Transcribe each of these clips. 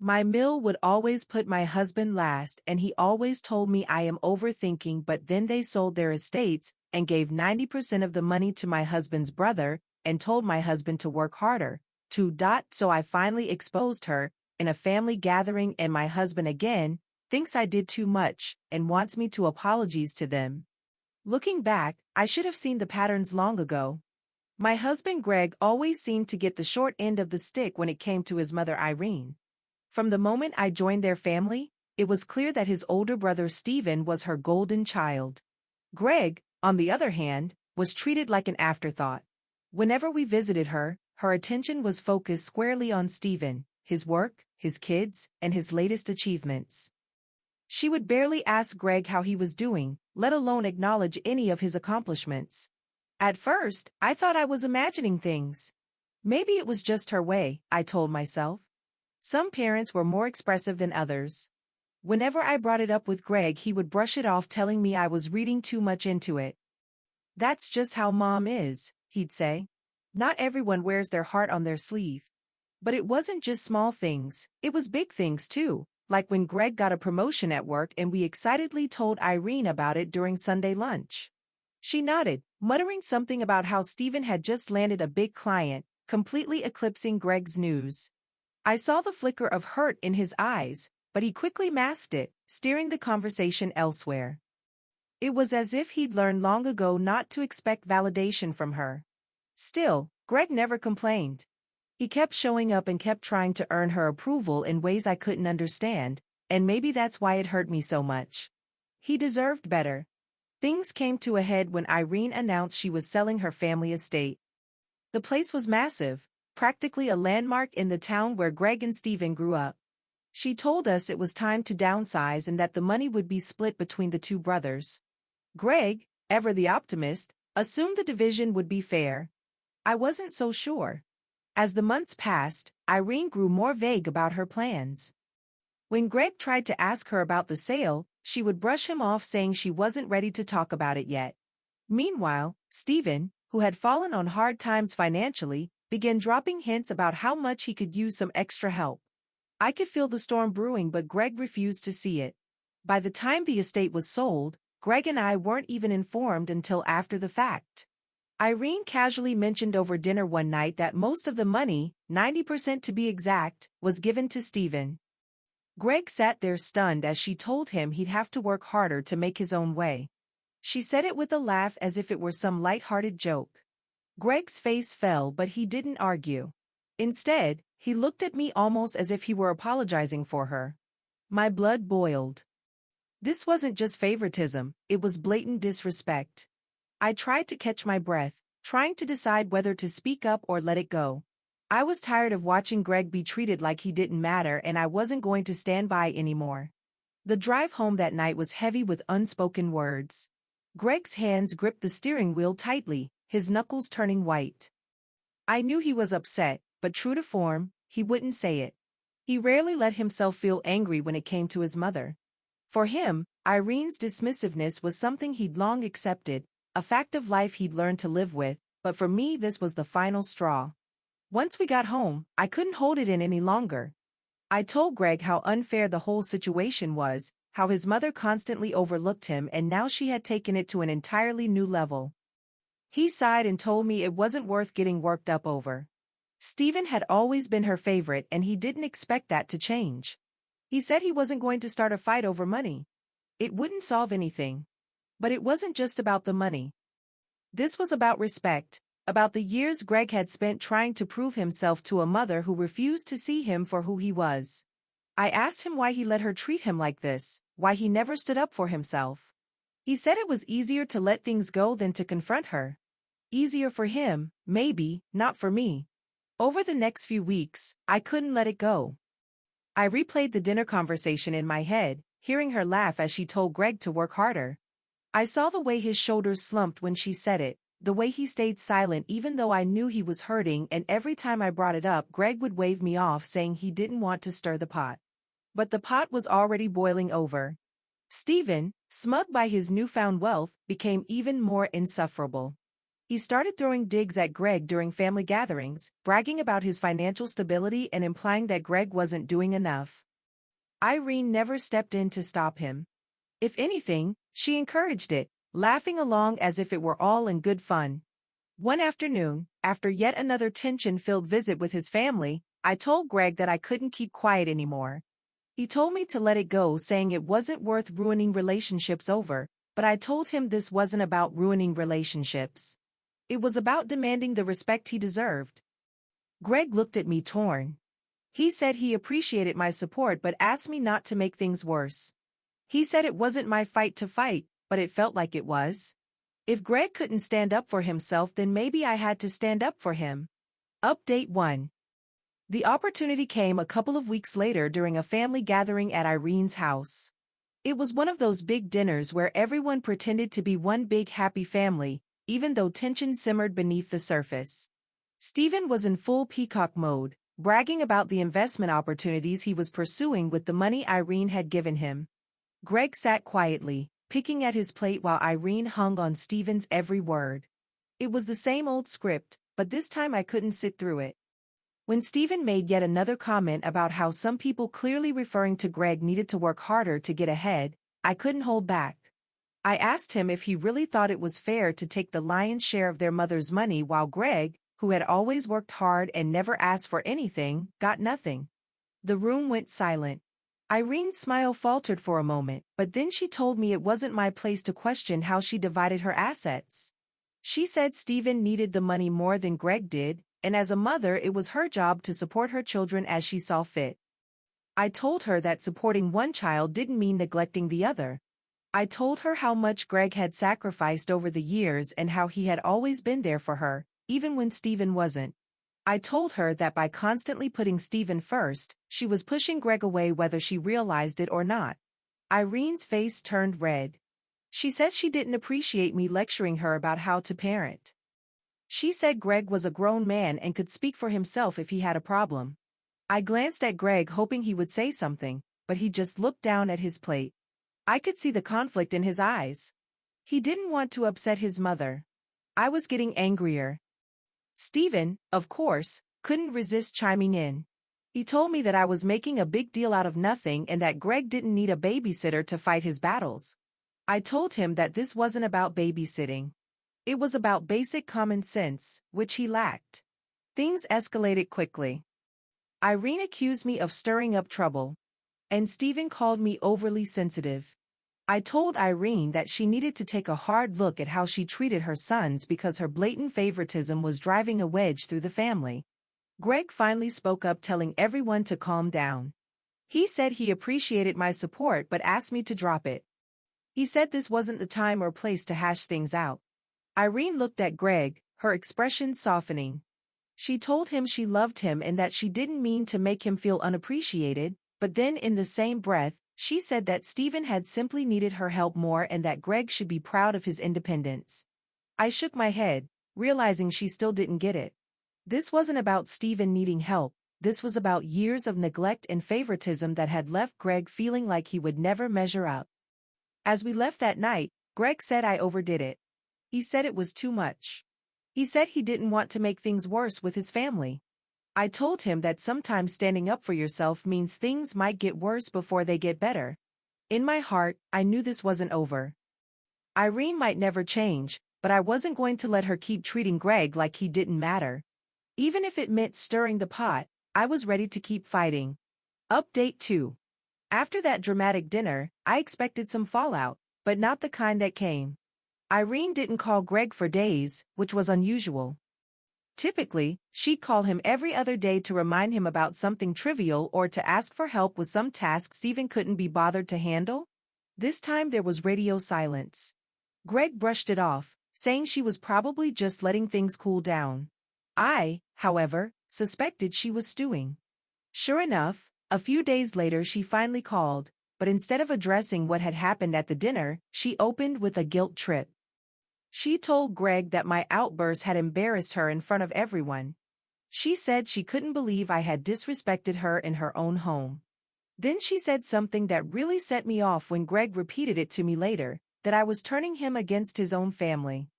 My mill would always put my husband last, and he always told me I am overthinking, but then they sold their estates and gave 90% of the money to my husband's brother and told my husband to work harder. So I finally exposed her in a family gathering, and my husband again thinks I did too much and wants me to apologize to them. Looking back, I should have seen the patterns long ago. My husband Greg always seemed to get the short end of the stick when it came to his mother Irene. From the moment I joined their family, it was clear that his older brother Stephen was her golden child. Greg, on the other hand, was treated like an afterthought. Whenever we visited her, her attention was focused squarely on Stephen, his work, his kids, and his latest achievements. She would barely ask Greg how he was doing, let alone acknowledge any of his accomplishments. At first, I thought I was imagining things. Maybe it was just her way, I told myself. Some parents were more expressive than others. Whenever I brought it up with Greg, he would brush it off, telling me I was reading too much into it. "That's just how Mom is," he'd say. "Not everyone wears their heart on their sleeve." But it wasn't just small things, it was big things too, like when Greg got a promotion at work and we excitedly told Irene about it during Sunday lunch. She nodded, muttering something about how Stephen had just landed a big client, completely eclipsing Greg's news. I saw the flicker of hurt in his eyes, but he quickly masked it, steering the conversation elsewhere. It was as if he'd learned long ago not to expect validation from her. Still, Greg never complained. He kept showing up and kept trying to earn her approval in ways I couldn't understand, and maybe that's why it hurt me so much. He deserved better. Things came to a head when Irene announced she was selling her family estate. The place was massive, practically a landmark in the town where Greg and Stephen grew up. She told us it was time to downsize and that the money would be split between the two brothers. Greg, ever the optimist, assumed the division would be fair. I wasn't so sure. As the months passed, Irene grew more vague about her plans. When Greg tried to ask her about the sale, she would brush him off, saying she wasn't ready to talk about it yet. Meanwhile, Stephen, who had fallen on hard times financially, began dropping hints about how much he could use some extra help. I could feel the storm brewing, but Greg refused to see it. By the time the estate was sold, Greg and I weren't even informed until after the fact. Irene casually mentioned over dinner one night that most of the money, 90% to be exact, was given to Stephen. Greg sat there stunned as she told him he'd have to work harder to make his own way. She said it with a laugh as if it were some light-hearted joke. Greg's face fell, but he didn't argue. Instead, he looked at me almost as if he were apologizing for her. My blood boiled. This wasn't just favoritism, it was blatant disrespect. I tried to catch my breath, trying to decide whether to speak up or let it go. I was tired of watching Greg be treated like he didn't matter, and I wasn't going to stand by anymore. The drive home that night was heavy with unspoken words. Greg's hands gripped the steering wheel tightly, his knuckles turning white. I knew he was upset, but true to form, he wouldn't say it. He rarely let himself feel angry when it came to his mother. For him, Irene's dismissiveness was something he'd long accepted, a fact of life he'd learned to live with, but for me this was the final straw. Once we got home, I couldn't hold it in any longer. I told Greg how unfair the whole situation was, how his mother constantly overlooked him, and now she had taken it to an entirely new level. He sighed and told me it wasn't worth getting worked up over. Stephen had always been her favorite, and he didn't expect that to change. He said he wasn't going to start a fight over money. It wouldn't solve anything. But it wasn't just about the money. This was about respect, about the years Greg had spent trying to prove himself to a mother who refused to see him for who he was. I asked him why he let her treat him like this, why he never stood up for himself. He said it was easier to let things go than to confront her. Easier for him, maybe, not for me. Over the next few weeks, I couldn't let it go. I replayed the dinner conversation in my head, hearing her laugh as she told Greg to work harder. I saw the way his shoulders slumped when she said it, the way he stayed silent even though I knew he was hurting, and every time I brought it up, Greg would wave me off, saying he didn't want to stir the pot. But the pot was already boiling over. Stephen, smug by his newfound wealth, became even more insufferable. He started throwing digs at Greg during family gatherings, bragging about his financial stability and implying that Greg wasn't doing enough. Irene never stepped in to stop him. If anything, she encouraged it, laughing along as if it were all in good fun. One afternoon, after yet another tension-filled visit with his family, I told Greg that I couldn't keep quiet anymore. He told me to let it go, saying it wasn't worth ruining relationships over, but I told him this wasn't about ruining relationships. It was about demanding the respect he deserved. Greg looked at me torn. He said he appreciated my support but asked me not to make things worse. He said it wasn't my fight to fight, but it felt like it was. If Greg couldn't stand up for himself, then maybe I had to stand up for him. Update 1. The opportunity came a couple of weeks later during a family gathering at Irene's house. It was one of those big dinners where everyone pretended to be one big happy family, even though tension simmered beneath the surface. Stephen was in full peacock mode, bragging about the investment opportunities he was pursuing with the money Irene had given him. Greg sat quietly, picking at his plate while Irene hung on Stephen's every word. It was the same old script, but this time I couldn't sit through it. When Stephen made yet another comment about how some people, clearly referring to Greg, needed to work harder to get ahead, I couldn't hold back. I asked him if he really thought it was fair to take the lion's share of their mother's money while Greg, who had always worked hard and never asked for anything, got nothing. The room went silent. Irene's smile faltered for a moment, but then she told me it wasn't my place to question how she divided her assets. She said Stephen needed the money more than Greg did, and as a mother it was her job to support her children as she saw fit. I told her that supporting one child didn't mean neglecting the other. I told her how much Greg had sacrificed over the years and how he had always been there for her, even when Stephen wasn't. I told her that by constantly putting Stephen first, she was pushing Greg away whether she realized it or not. Irene's face turned red. She said she didn't appreciate me lecturing her about how to parent. She said Greg was a grown man and could speak for himself if he had a problem. I glanced at Greg hoping he would say something, but he just looked down at his plate. I could see the conflict in his eyes. He didn't want to upset his mother. I was getting angrier. Stephen, of course, couldn't resist chiming in. He told me that I was making a big deal out of nothing and that Greg didn't need a babysitter to fight his battles. I told him that this wasn't about babysitting. It was about basic common sense, which he lacked. Things escalated quickly. Irene accused me of stirring up trouble, and Stephen called me overly sensitive. I told Irene that she needed to take a hard look at how she treated her sons because her blatant favoritism was driving a wedge through the family. Greg finally spoke up, telling everyone to calm down. He said he appreciated my support but asked me to drop it. He said this wasn't the time or place to hash things out. Irene looked at Greg, her expression softening. She told him she loved him and that she didn't mean to make him feel unappreciated, but then in the same breath, she said that Stephen had simply needed her help more and that Greg should be proud of his independence. I shook my head, realizing she still didn't get it. This wasn't about Stephen needing help, this was about years of neglect and favoritism that had left Greg feeling like he would never measure up. As we left that night, Greg said I overdid it. He said it was too much. He said he didn't want to make things worse with his family. I told him that sometimes standing up for yourself means things might get worse before they get better. In my heart, I knew this wasn't over. Irene might never change, but I wasn't going to let her keep treating Greg like he didn't matter. Even if it meant stirring the pot, I was ready to keep fighting. Update 2. After that dramatic dinner, I expected some fallout, but not the kind that came. Irene didn't call Greg for days, which was unusual. Typically, she'd call him every other day to remind him about something trivial or to ask for help with some task Stephen couldn't be bothered to handle. This time there was radio silence. Greg brushed it off, saying she was probably just letting things cool down. I, however, suspected she was stewing. Sure enough, a few days later she finally called, but instead of addressing what had happened at the dinner, she opened with a guilt trip. She told Greg that my outburst had embarrassed her in front of everyone. She said she couldn't believe I had disrespected her in her own home. Then she said something that really set me off when Greg repeated it to me later, that I was turning him against his own family.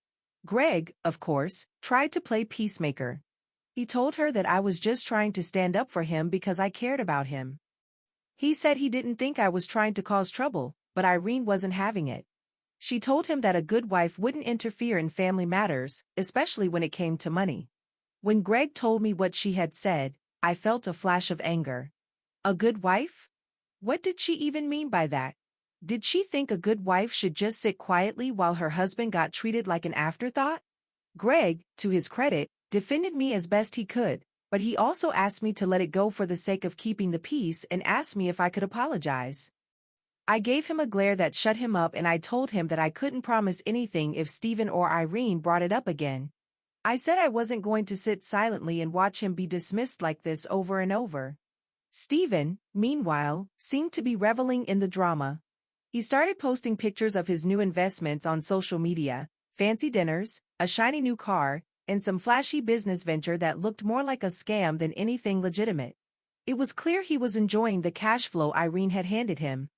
Greg, of course, tried to play peacemaker. He told her that I was just trying to stand up for him because I cared about him. He said he didn't think I was trying to cause trouble, but Irene wasn't having it. She told him that a good wife wouldn't interfere in family matters, especially when it came to money. When Greg told me what she had said, I felt a flash of anger. A good wife? What did she even mean by that? Did she think a good wife should just sit quietly while her husband got treated like an afterthought? Greg, to his credit, defended me as best he could, but he also asked me to let it go for the sake of keeping the peace and asked me if I could apologize. I gave him a glare that shut him up and I told him that I couldn't promise anything if Stephen or Irene brought it up again. I said I wasn't going to sit silently and watch him be dismissed like this over and over. Stephen, meanwhile, seemed to be reveling in the drama. He started posting pictures of his new investments on social media, fancy dinners, a shiny new car, and some flashy business venture that looked more like a scam than anything legitimate. It was clear he was enjoying the cash flow Irene had handed him.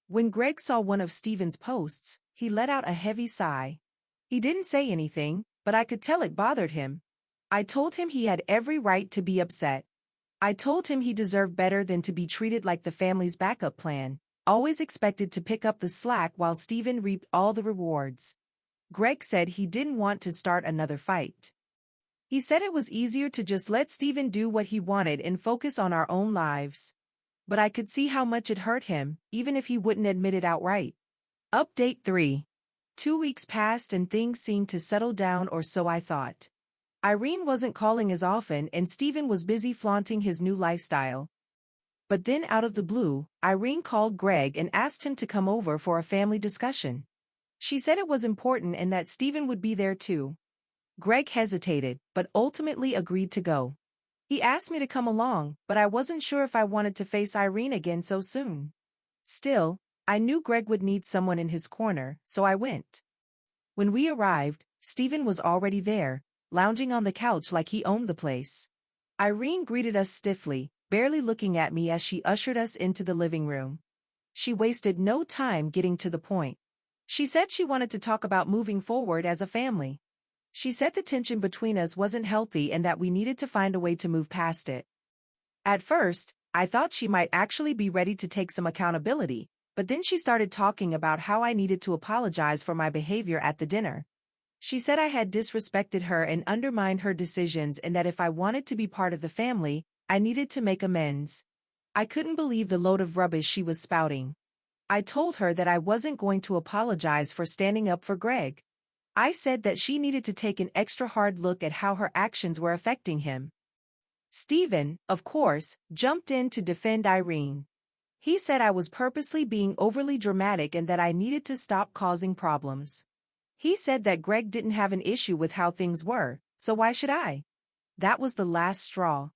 When Greg saw one of Stephen's posts, he let out a heavy sigh. He didn't say anything, but I could tell it bothered him. I told him he had every right to be upset. I told him he deserved better than to be treated like the family's backup plan, always expected to pick up the slack while Stephen reaped all the rewards. Greg said he didn't want to start another fight. He said it was easier to just let Stephen do what he wanted and focus on our own lives. But I could see how much it hurt him, even if he wouldn't admit it outright. Update 3. 2 weeks passed and things seemed to settle down, or so I thought. Irene wasn't calling as often and Stephen was busy flaunting his new lifestyle. But then out of the blue, Irene called Greg and asked him to come over for a family discussion. She said it was important and that Stephen would be there too. Greg hesitated, but ultimately agreed to go. He asked me to come along, but I wasn't sure if I wanted to face Irene again so soon. Still, I knew Greg would need someone in his corner, so I went. When we arrived, Stephen was already there, lounging on the couch like he owned the place. Irene greeted us stiffly, barely looking at me as she ushered us into the living room. She wasted no time getting to the point. She said she wanted to talk about moving forward as a family. She said the tension between us wasn't healthy and that we needed to find a way to move past it. At first, I thought she might actually be ready to take some accountability, but then she started talking about how I needed to apologize for my behavior at the dinner. She said I had disrespected her and undermined her decisions and that if I wanted to be part of the family, I needed to make amends. I couldn't believe the load of rubbish she was spouting. I told her that I wasn't going to apologize for standing up for Greg. I said that she needed to take an extra hard look at how her actions were affecting him. Stephen, of course, jumped in to defend Irene. He said I was purposely being overly dramatic and that I needed to stop causing problems. He said that Greg didn't have an issue with how things were, so why should I? That was the last straw.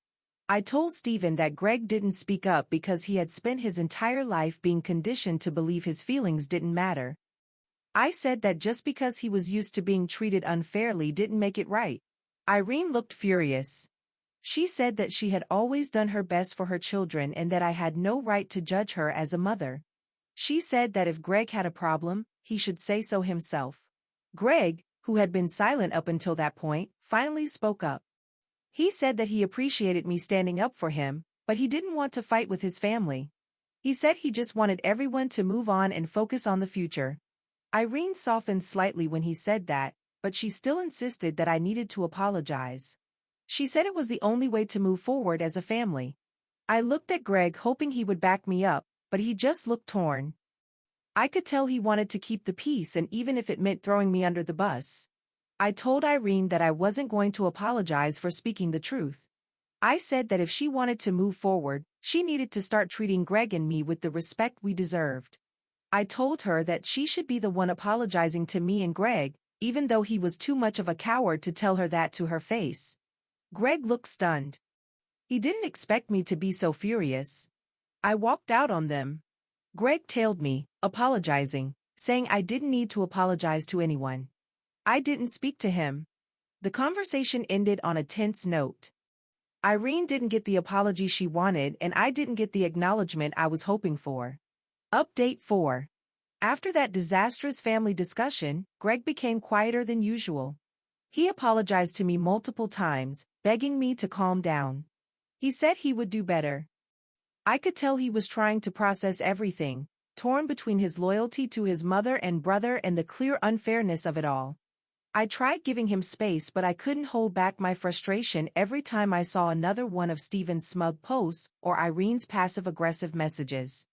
I told Stephen that Greg didn't speak up because he had spent his entire life being conditioned to believe his feelings didn't matter. I said that just because he was used to being treated unfairly didn't make it right. Irene looked furious. She said that she had always done her best for her children and that I had no right to judge her as a mother. She said that if Greg had a problem, he should say so himself. Greg, who had been silent up until that point, finally spoke up. He said that he appreciated me standing up for him, but he didn't want to fight with his family. He said he just wanted everyone to move on and focus on the future. Irene softened slightly when he said that, but she still insisted that I needed to apologize. She said it was the only way to move forward as a family. I looked at Greg hoping he would back me up, but he just looked torn. I could tell he wanted to keep the peace, and even if it meant throwing me under the bus. I told Irene that I wasn't going to apologize for speaking the truth. I said that if she wanted to move forward, she needed to start treating Greg and me with the respect we deserved. I told her that she should be the one apologizing to me and Greg, even though he was too much of a coward to tell her that to her face. Greg looked stunned. He didn't expect me to be so furious. I walked out on them. Greg tailed me, apologizing, saying I didn't need to apologize to anyone. I didn't speak to him. The conversation ended on a tense note. Irene didn't get the apology she wanted and I didn't get the acknowledgement I was hoping for. Update 4. After that disastrous family discussion, Greg became quieter than usual. He apologized to me multiple times, begging me to calm down. He said he would do better. I could tell he was trying to process everything, torn between his loyalty to his mother and brother and the clear unfairness of it all. I tried giving him space, but I couldn't hold back my frustration every time I saw another one of Steven's smug posts or Irene's passive-aggressive messages.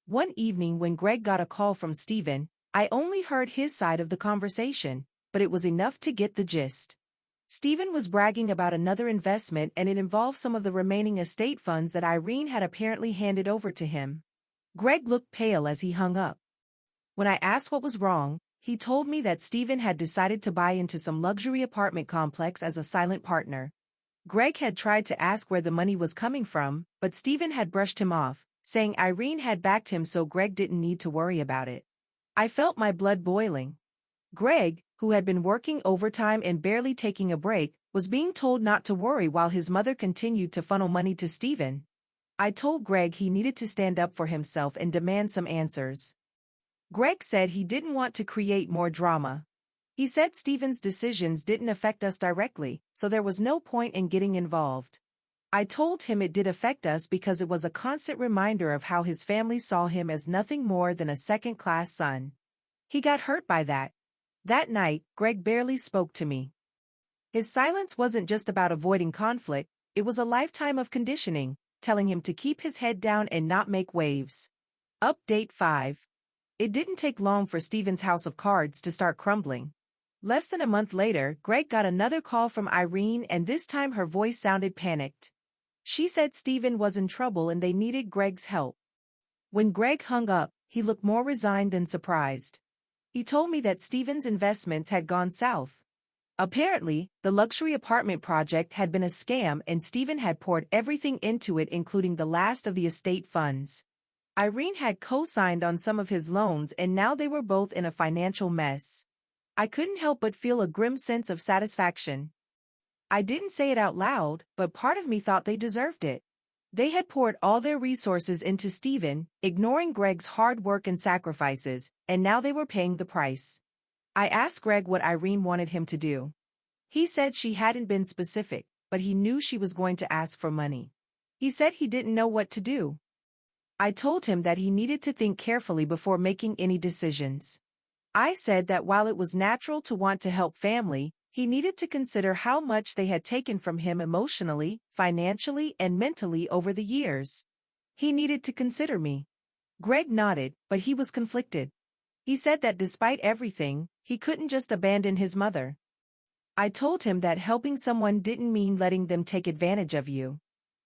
One evening when Greg got a call from Steven, I only heard his side of the conversation, but it was enough to get the gist. Steven was bragging about another investment, and it involved some of the remaining estate funds that Irene had apparently handed over to him. Greg looked pale as he hung up. When I asked what was wrong, he told me that Steven had decided to buy into some luxury apartment complex as a silent partner. Greg had tried to ask where the money was coming from, but Steven had brushed him off, saying Irene had backed him so Greg didn't need to worry about it. I felt my blood boiling. Greg, who had been working overtime and barely taking a break, was being told not to worry while his mother continued to funnel money to Steven. I told Greg he needed to stand up for himself and demand some answers. Greg said he didn't want to create more drama. He said Steven's decisions didn't affect us directly, so there was no point in getting involved. I told him it did affect us because it was a constant reminder of how his family saw him as nothing more than a second-class son. He got hurt by that. That night, Greg barely spoke to me. His silence wasn't just about avoiding conflict, it was a lifetime of conditioning, telling him to keep his head down and not make waves. Update 5. It didn't take long for Steven's house of cards to start crumbling. Less than a month later, Greg got another call from Irene, and this time her voice sounded panicked. She said Steven was in trouble and they needed Greg's help. When Greg hung up, he looked more resigned than surprised. He told me that Steven's investments had gone south. Apparently, the luxury apartment project had been a scam and Steven had poured everything into it, including the last of the estate funds. Irene had co-signed on some of his loans and now they were both in a financial mess. I couldn't help but feel a grim sense of satisfaction. I didn't say it out loud, but part of me thought they deserved it. They had poured all their resources into Steven, ignoring Greg's hard work and sacrifices, and now they were paying the price. I asked Greg what Irene wanted him to do. He said she hadn't been specific, but he knew she was going to ask for money. He said he didn't know what to do. I told him that he needed to think carefully before making any decisions. I said that while it was natural to want to help family, he needed to consider how much they had taken from him emotionally, financially, and mentally over the years. He needed to consider me. Greg nodded, but he was conflicted. He said that despite everything, he couldn't just abandon his mother. I told him that helping someone didn't mean letting them take advantage of you.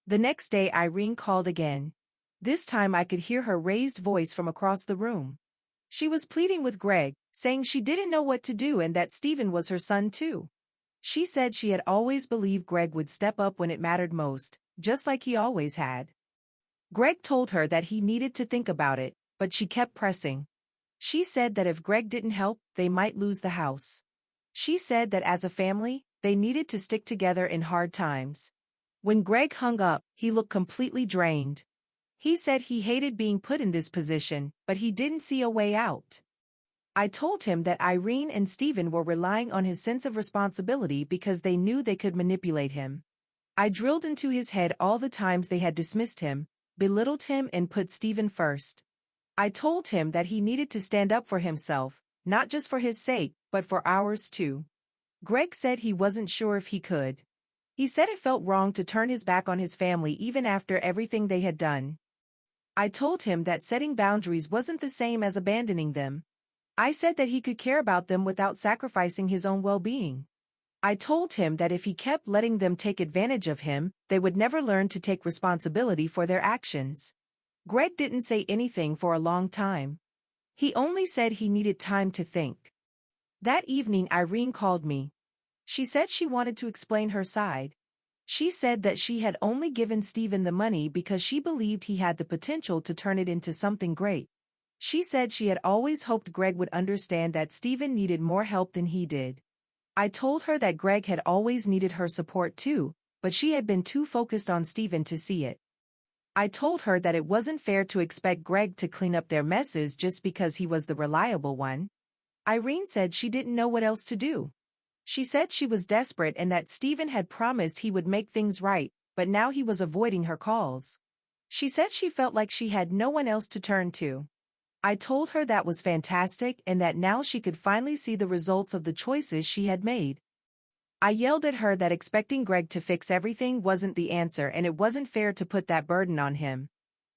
The next day Irene called again. This time I could hear her raised voice from across the room. She was pleading with Greg, saying she didn't know what to do and that Steven was her son too. She said she had always believed Greg would step up when it mattered most, just like he always had. Greg told her that he needed to think about it, but she kept pressing. She said that if Greg didn't help, they might lose the house. She said that as a family, they needed to stick together in hard times. When Greg hung up, he looked completely drained. He said he hated being put in this position, but he didn't see a way out. I told him that Irene and Steven were relying on his sense of responsibility because they knew they could manipulate him. I drilled into his head all the times they had dismissed him, belittled him, and put Steven first. I told him that he needed to stand up for himself, not just for his sake, but for ours too. Greg said he wasn't sure if he could. He said it felt wrong to turn his back on his family even after everything they had done. I told him that setting boundaries wasn't the same as abandoning them. I said that he could care about them without sacrificing his own well-being. I told him that if he kept letting them take advantage of him, they would never learn to take responsibility for their actions. Greg didn't say anything for a long time. He only said he needed time to think. That evening Irene called me. She said she wanted to explain her side. She said that she had only given Steven the money because she believed he had the potential to turn it into something great. She said she had always hoped Greg would understand that Steven needed more help than he did. I told her that Greg had always needed her support too, but she had been too focused on Steven to see it. I told her that it wasn't fair to expect Greg to clean up their messes just because he was the reliable one. Irene said she didn't know what else to do. She said she was desperate and that Steven had promised he would make things right, but now he was avoiding her calls. She said she felt like she had no one else to turn to. I told her that was fantastic and that now she could finally see the results of the choices she had made. I yelled at her that expecting Greg to fix everything wasn't the answer and it wasn't fair to put that burden on him.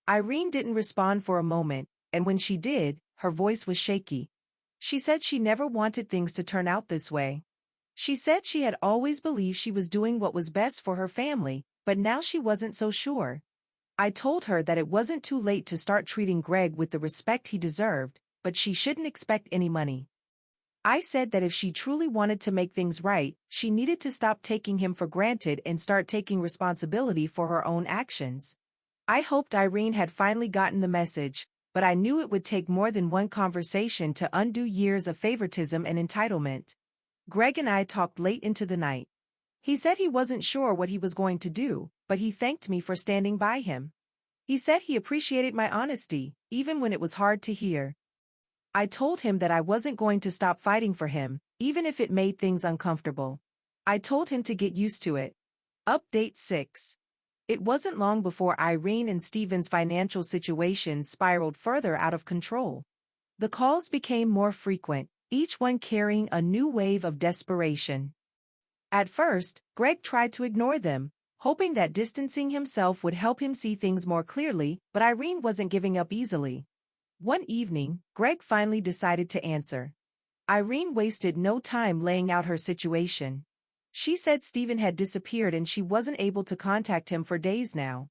Irene didn't respond for a moment, and when she did, her voice was shaky. She said she never wanted things to turn out this way. She said she had always believed she was doing what was best for her family, but now she wasn't so sure. I told her that it wasn't too late to start treating Greg with the respect he deserved, but she shouldn't expect any money. I said that if she truly wanted to make things right, she needed to stop taking him for granted and start taking responsibility for her own actions. I hoped Irene had finally gotten the message, but I knew it would take more than one conversation to undo years of favoritism and entitlement. Greg and I talked late into the night. He said he wasn't sure what he was going to do, but he thanked me for standing by him. He said he appreciated my honesty, even when it was hard to hear. I told him that I wasn't going to stop fighting for him, even if it made things uncomfortable. I told him to get used to it. Update 6. It wasn't long before Irene and Steven's financial situation spiraled further out of control. The calls became more frequent, each one carrying a new wave of desperation. At first, Greg tried to ignore them, hoping that distancing himself would help him see things more clearly, but Irene wasn't giving up easily. One evening, Greg finally decided to answer. Irene wasted no time laying out her situation. She said Steven had disappeared and she wasn't able to contact him for days now.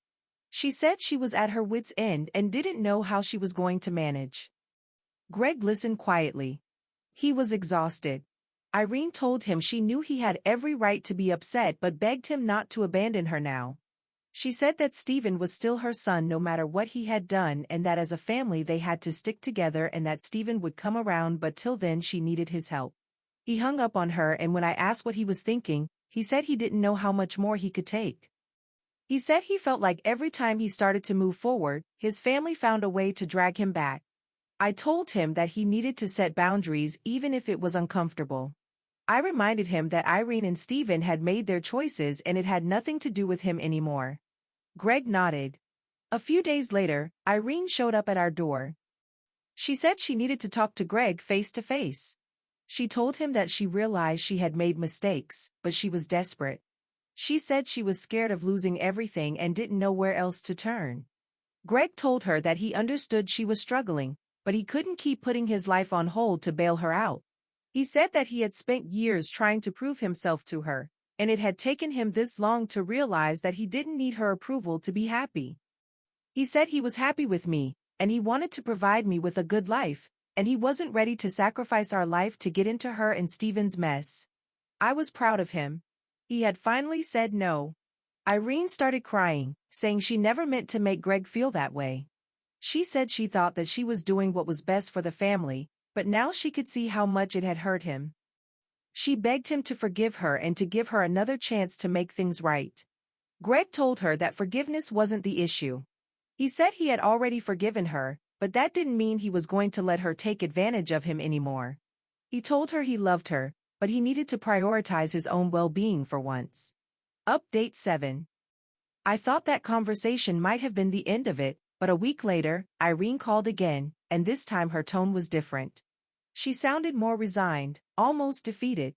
She said she was at her wit's end and didn't know how she was going to manage. Greg listened quietly. He was exhausted. Irene told him she knew he had every right to be upset but begged him not to abandon her now. She said that Steven was still her son no matter what he had done and that as a family they had to stick together and that Steven would come around, but till then she needed his help. He hung up on her, and when I asked what he was thinking, he said he didn't know how much more he could take. He said he felt like every time he started to move forward, his family found a way to drag him back. I told him that he needed to set boundaries even if it was uncomfortable. I reminded him that Irene and Steven had made their choices and it had nothing to do with him anymore. Greg nodded. A few days later, Irene showed up at our door. She said she needed to talk to Greg face to face. She told him that she realized she had made mistakes, but she was desperate. She said she was scared of losing everything and didn't know where else to turn. Greg told her that he understood she was struggling, but he couldn't keep putting his life on hold to bail her out. He said that he had spent years trying to prove himself to her, and it had taken him this long to realize that he didn't need her approval to be happy. He said he was happy with me, and he wanted to provide me with a good life, and he wasn't ready to sacrifice our life to get into her and Steven's mess. I was proud of him. He had finally said no. Irene started crying, saying she never meant to make Greg feel that way. She said she thought that she was doing what was best for the family, but now she could see how much it had hurt him. She begged him to forgive her and to give her another chance to make things right. Greg told her that forgiveness wasn't the issue. He said he had already forgiven her, but that didn't mean he was going to let her take advantage of him anymore. He told her he loved her, but he needed to prioritize his own well-being for once. Update 7. I thought that conversation might have been the end of it, but a week later, Irene called again, and this time her tone was different. She sounded more resigned, almost defeated.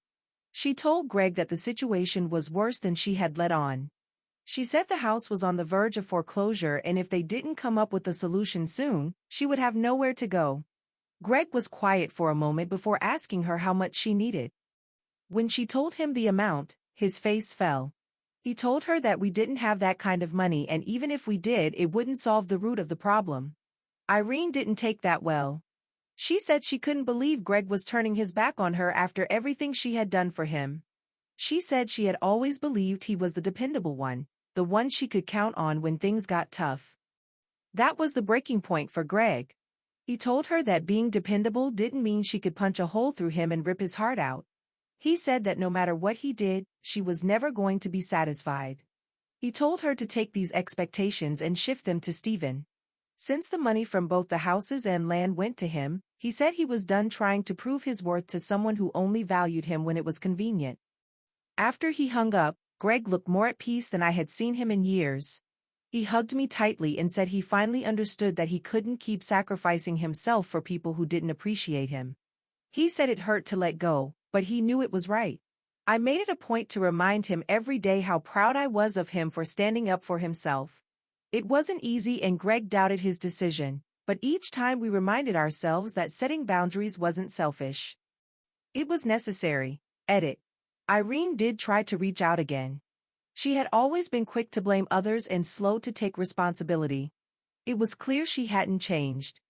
She told Greg that the situation was worse than she had let on. She said the house was on the verge of foreclosure and if they didn't come up with a solution soon, she would have nowhere to go. Greg was quiet for a moment before asking her how much she needed. When she told him the amount, his face fell. He told her that we didn't have that kind of money and even if we did, it wouldn't solve the root of the problem. Irene didn't take that well. She said she couldn't believe Greg was turning his back on her after everything she had done for him. She said she had always believed he was the dependable one, the one she could count on when things got tough. That was the breaking point for Greg. He told her that being dependable didn't mean she could punch a hole through him and rip his heart out. He said that no matter what he did, she was never going to be satisfied. He told her to take these expectations and shift them to Stephen. Since the money from both the houses and land went to him, he said he was done trying to prove his worth to someone who only valued him when it was convenient. After he hung up, Greg looked more at peace than I had seen him in years. He hugged me tightly and said he finally understood that he couldn't keep sacrificing himself for people who didn't appreciate him. He said it hurt to let go, but he knew it was right. I made it a point to remind him every day how proud I was of him for standing up for himself. It wasn't easy and Greg doubted his decision, but each time we reminded ourselves that setting boundaries wasn't selfish. It was necessary. Edit. Irene did try to reach out again. She had always been quick to blame others and slow to take responsibility. It was clear she hadn't changed.